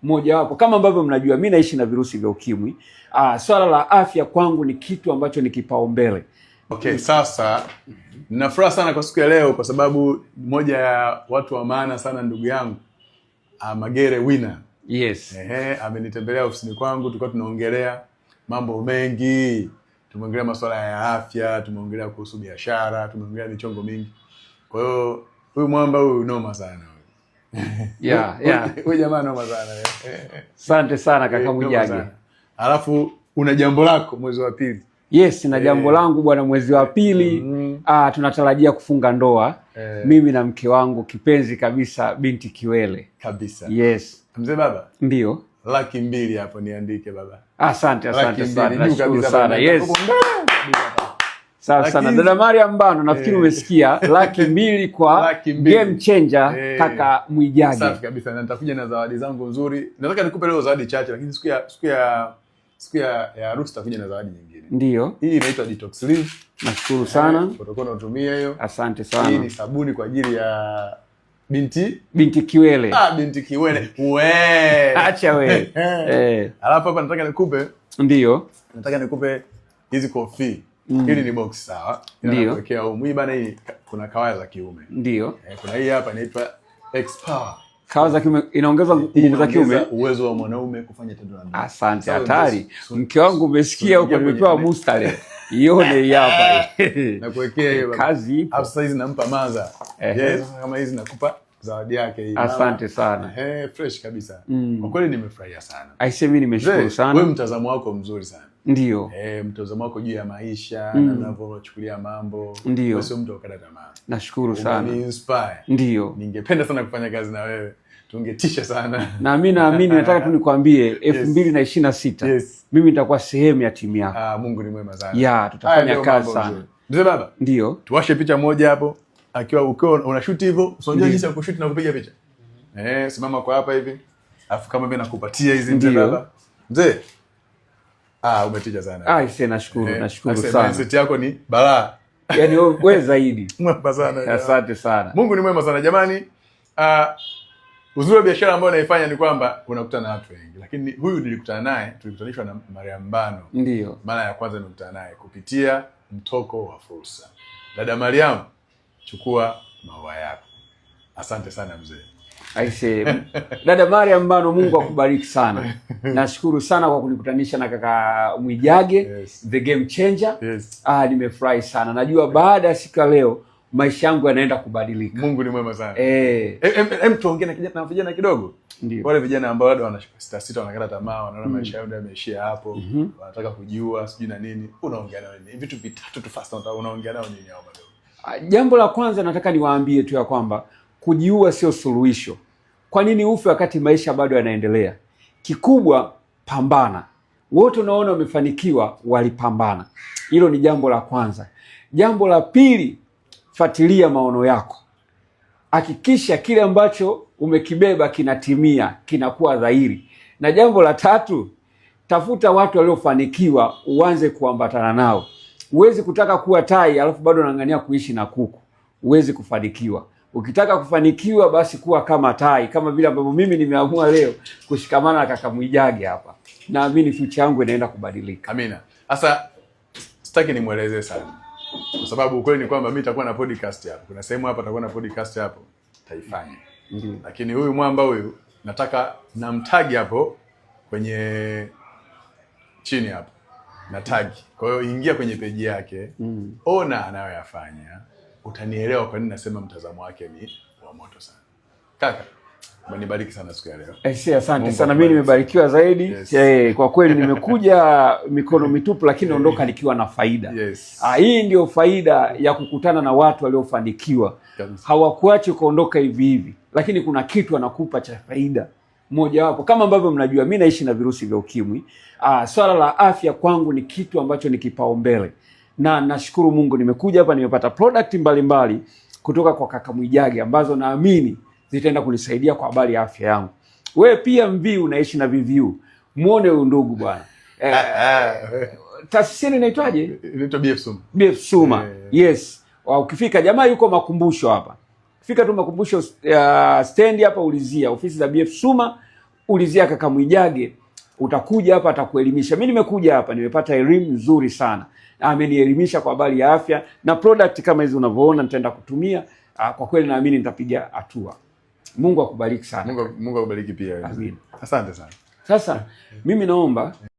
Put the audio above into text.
mmoja wapo. Kama ambavyo mnajua mimi naishi na virusi vya ukimwi. Swala la afya kwangu ni kitu ambacho ni kipaumbele. Okay, sasa nina furaha sana kwa siku ya leo kwa sababu moja ya watu wa maana sana ndugu yangu Magere Winner. Yes. Amenitembelea ofisini kwangu, tulikuwa tunaongelea mambo mengi. Tumeongelea masuala ya afya, tumeongelea kuhusu biashara, tumeongelea michongo mingi. Kwa hiyo huyu mwamba huyu noma sana. Yeah. Huyu jamaa noma sana. Asante sana kaka Mwijage. Alafu una jambo lako mwezi wa pili. Yes, na jambo langu bwana, mwezi wa pili tunatarajia kufunga ndoa. Mimi na mke wangu kipenzi kabisa, binti Kiwele. Kabisa. Yes. Mzee baba? Ndio. 200,000 hapo niandike baba. Asante sana. Nashukuru sana. Yes. Sawa sana. Dada Mariam Mbano, nafikiri umesikia 200,000 kwa Game Changer kaka Mwijage. Safi kabisa. Na nitakuja na zawadi zangu nzuri. Nataka nikupe leo zawadi chache, lakini siku ya harusi nitakuja na zawadi nyingine. Ndio. Hii inaitwa Detox Live. Nashukuru sana. Utakuwa unatumia hiyo. Asante sana. Hii ni sabuni kwa ajili ya binti Kiwele. Binti Kiwele. We. Acha we. Alafu hapa nataka nikupe. Ndio. Nataka nikupe hizi coffee. Hili ni box sawa. Inakuwekea huko. Hii bana, hii kuna kawaya za kiume. Ndio. Kuna hii hapa inaitwa X-Power. Kawa za kiume inaongeza nguvu za kiume, uwezo wa mwanaume kufanya tendo la ndoa. Asante, hatari. Mke wangu umesikia huko, nimepewa booster leo. Ione hii hapa. Na kuwekea hiyo kazi ipo. Hapo hizi nampa maza. Yes, kama hizi nakupa zawadi yake hii. Asante sana. Fresh kabisa. Kwa kweli nimefurahia sana. Aisee, mimi nimeshukuru sana. Wewe mtazamo wako mzuri sana. Ndio. Mtazamo wako juu ya maisha na unavyochukulia mambo. Ndio. Sio mtu ukata tamaa. Nashukuru sana. Inspire. Ndio. Ningependa sana kufanya kazi na wewe. Tungetisha sana. Na mimi naamini, nataka tu nikwambie 2026. Yes. Mimi nitakuwa sehemu ya timu yako. Mungu ni mwema sana. Ya, tutafanya kazi sana. Mzee baba? Ndio. Tuwashe picha moja hapo. Ukiwa unashoot hivyo, unajua jinsi ya kushoot na kupiga picha. Simama kwa hapa hivi. Alafu kama mimi nakupatia hizi mzee baba. Mzee. Umetisha sana. Aisee, nashukuru sana. Mindset yako ni balaa. Yaani wewe zaidi. Mwema sana. Asante sana. Mungu ni mwema sana jamani. Uzuri wa biashara ambayo naifanya ni kwamba unakutana na watu wengi. Lakini huyu nilikutana naye, tulikutanishwa na Mariam Mbano. Ndio. Mara ya kwanza nilikutana naye kupitia mtoko wa fursa. Dada Mariam, chukua maua yako. Asante sana mzee. Aisee. Dada Mariam Mbano, Mungu akubariki sana. Nashukuru sana kwa kunikutanisha na kaka Mwijage. Yes. The Game Changer. Yes. Nimefurahi sana. Najua baada ya siku ya leo maisha yangu yanaenda kubadilika. Mungu ni mwema sana. Tuongee na vijana kidogo. Ndio. Wale vijana ambao bado wanasita wanakata tamaa, wanaona maisha yao ndio yameishia hapo, wanataka kujua sijui na nini. Unaongea nao nini? Vitu vitatu tu fast unaongea nao nini hao bado? Jambo la kwanza nataka niwaambie tu ya kwamba kujiua sio suluhisho. Kwa nini ufe wakati maisha bado yanaendelea? Kikubwa, pambana. Wote unaona wamefanikiwa walipambana. Hilo ni jambo la kwanza. Jambo la pili, fuatilia maono yako. Hakikisha kile ambacho umekibeba kinatimia, kinakuwa dhahiri. Na jambo la tatu, tafuta watu waliofanikiwa, uanze kuambatana nao. Huwezi kutaka kuwa tai alafu bado unang'ania kuishi na kuku. Huwezi kufanikiwa. Ukitaka kufanikiwa basi kuwa kama tai, kama vile ambavyo mimi nimeamua leo kushikamana na kaka Mwijage hapa. Naamini future yangu inaenda kubadilika. Amina. Sasa sitaki nimuelezee sana. Kwa sababu ukweli ni kwamba mimi nitakuwa na podcast hapo. Kuna sehemu hapa nitakuwa na podcast hapo. Taifanya. Lakini huyu mwamba huyu nataka namtagi hapo kwenye chini hapo. Na tag. Kwa hiyo ingia kwenye page yake. Ona anayoyafanya. Utanielewa kwa nini nasema mtazamo wake ni wa moto sana. Kaka, umenibariki sana siku ya leo. Asante sana. Mimi nimebarikiwa zaidi. Yes. Kwa kweli nimekuja mikono mitupu lakini naondoka nikiwa na faida. Yes. Hii ndio faida ya kukutana na watu waliofanikiwa. Hawakuachi kuondoka hivi hivi, lakini kuna kitu anakupa cha faida. Mmoja wapo, kama ambavyo mnajua mimi naishi na virusi vya ukimwi. Swala la afya kwangu ni kitu ambacho ni kipaumbele. Na nashukuru Mungu nimekuja hapa nimepata product mbalimbali kutoka kwa kaka Mwijage ambazo naamini zitaenda kunisaidia kwa habari ya afya yangu. Wewe pia mvi unaishi na VVU. Muone huyu ndugu bwana. Taasisi inaitwaje? Inaitwa BF Suma. BF Suma. Yes. Ukifika jamaa yuko Makumbusho hapa. Ukifika tu Makumbusho stand hapa ulizia ofisi za BF Suma, ulizia kaka Mwijage, utakuja hapa atakuelimisha. Mimi nimekuja hapa nimepata elimu nzuri sana. Amenielimisha kwa habari ya afya na product kama hizi unavyoona nitaenda kutumia. Kwa kweli naamini nitapiga hatua. Mungu akubariki sana. Mungu akubariki pia. Amin. Asante sana. Sasa mimi naomba